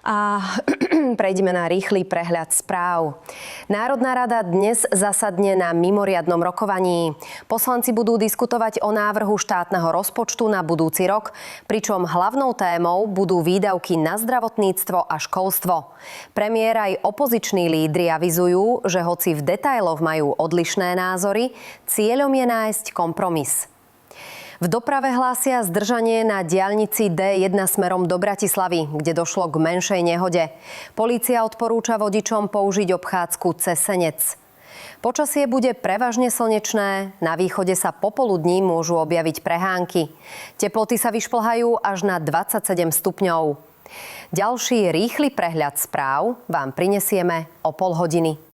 A prejdeme na rýchly prehľad správ. Národná rada dnes zasadne na mimoriadnom rokovaní. Poslanci budú diskutovať o návrhu štátneho rozpočtu na budúci rok, pričom hlavnou témou budú výdavky na zdravotníctvo a školstvo. Premiér aj opoziční lídri avizujú, že hoci v detailoch majú odlišné názory, cieľom je nájsť kompromis. V doprave hlásia zdržanie na diaľnici D1 smerom do Bratislavy, kde došlo k menšej nehode. Polícia odporúča vodičom použiť obchádzku cez Senec. Počasie bude prevažne slnečné, na východe sa popoludní môžu objaviť prehánky. Teploty sa vyšplhajú až na 27 stupňov. Ďalší rýchly prehľad správ vám prinesieme o pol hodiny.